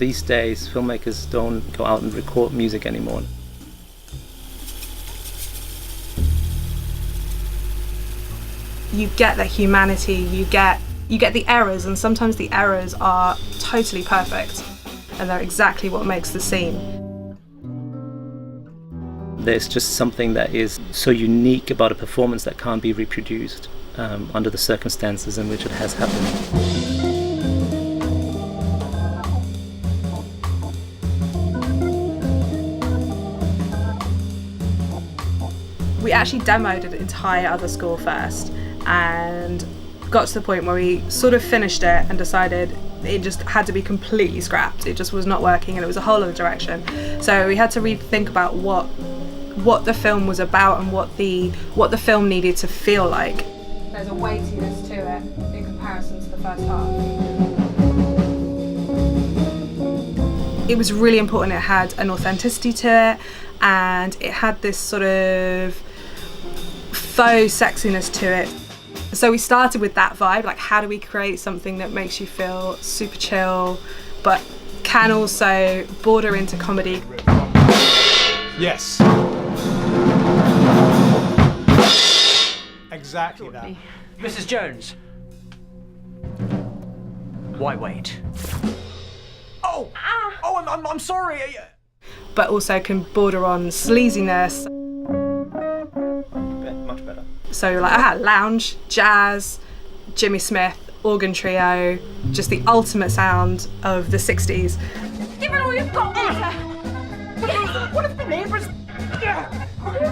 these days filmmakers don't go out and record music anymore. You get the humanity, you get the errors, and sometimes the errors are totally perfect and they're exactly what makes the scene. There's just something that is so unique about a performance that can't be reproduced under the circumstances in which it has happened. We actually demoed an entire other score first and got to the point where we sort of finished it and decided it just had to be completely scrapped. It just was not working and it was a whole other direction. So we had to rethink about what the film was about and what the film needed to feel like. There's a weightiness to it in comparison to the first half. It was really important it had an authenticity to it, and it had this sort of faux sexiness to it. So we started with that vibe, like how do we create something that makes you feel super chill but can also border into comedy. Yes. Exactly that. Mrs. Jones. Why wait? Oh! Oh, I'm sorry. But also can border on sleaziness. Much better. So like I had lounge, jazz, Jimmy Smith, organ trio, just the ultimate sound of the 60s. Give it all you've got, Walter! What if the neighbours... Who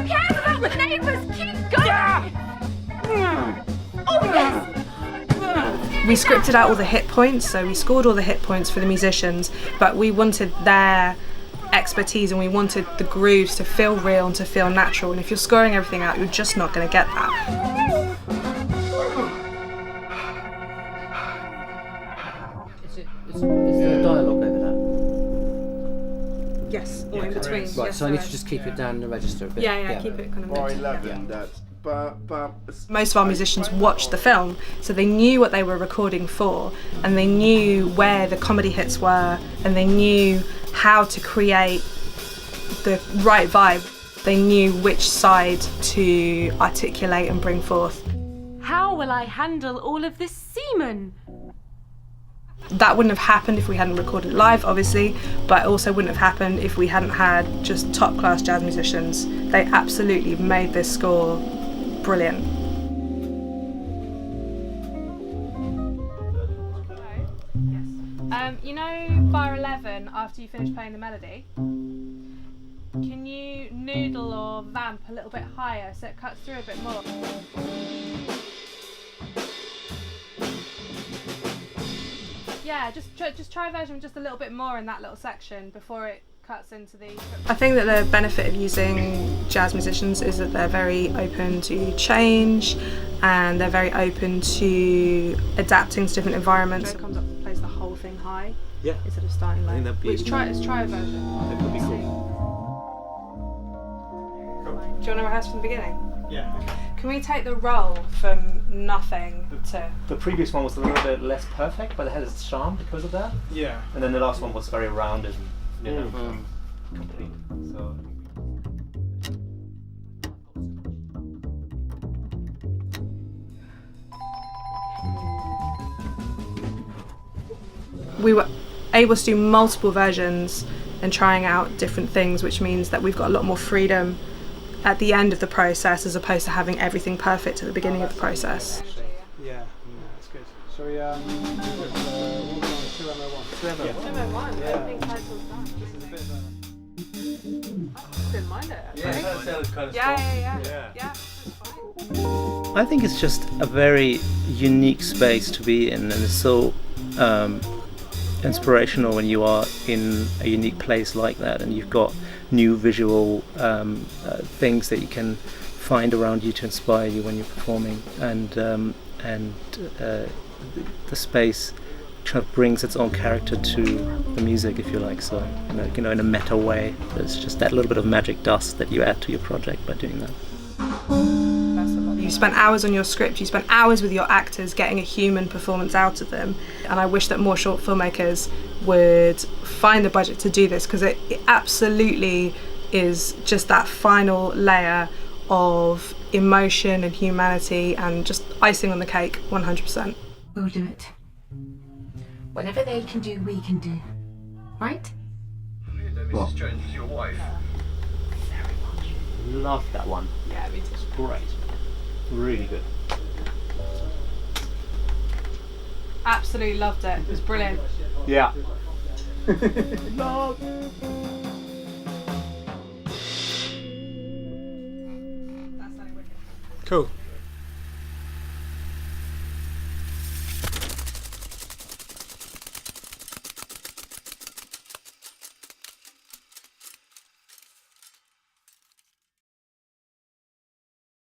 cares about the neighbours? Keep going! Oh, yes! We scripted out all the hit points, so we scored all the hit points for the musicians, but we wanted their expertise and we wanted the grooves to feel real and to feel natural, and if you're scoring everything out, you're just not going to get that. Is there a dialogue over that? Yes, or in between. Right, yes, so I need to just keep it down in the register a bit. Yeah, keep it kind of mixed. 11, that's... Most of our musicians watched the film, so they knew what they were recording for, and they knew where the comedy hits were, and they knew how to create the right vibe. They knew which side to articulate and bring forth. How will I handle all of this semen? That wouldn't have happened if we hadn't recorded live, obviously, but it also wouldn't have happened if we hadn't had just top-class jazz musicians. They absolutely made this score brilliant. You know bar 11, after you finish playing the melody, can you noodle or vamp a little bit higher so it cuts through a bit more? Yeah, just try a version with just a little bit more in that little section before it cuts into the... I think that the benefit of using jazz musicians is that they're very open to change and they're very open to adapting to different environments. It comes up and plays the whole thing high instead of starting low. Let's try a version. That would be cool. Do you want to rehearse from the beginning? Yeah. Okay. Can we take the roll from nothing to... The previous one was a little bit less perfect, but it had its charm because of that. Yeah. And then the last one was very rounded and, complete. So. We were able to do multiple versions and trying out different things, which means that we've got a lot more freedom at the end of the process as opposed to having everything perfect at the beginning of the process. Yeah, that's good. Shall we do 2MO1? 2MO1, Yeah. opening title's done. This is a bit of a... I didn't mind it, actually. Yeah, that sounds kind of Yeah, it's fine. I think it's just a very unique space to be in, and it's so inspirational when you are in a unique place like that and you've got new visual things that you can find around you to inspire you when you're performing, and the space kind of brings its own character to the music, if you like. So in a meta way, there's just that little bit of magic dust that you add to your project by doing that. You You spent hours on your script, you spent hours with your actors getting a human performance out of them. And I wish that more short filmmakers would find the budget to do this, because it absolutely is just that final layer of emotion and humanity and just icing on the cake, 100%. We'll do it. Whatever they can do, we can do. Right? Mrs. Jones was your wife. Love that one. Yeah, me too. Great. Really good. Absolutely loved it. It was brilliant. Yeah. Cool.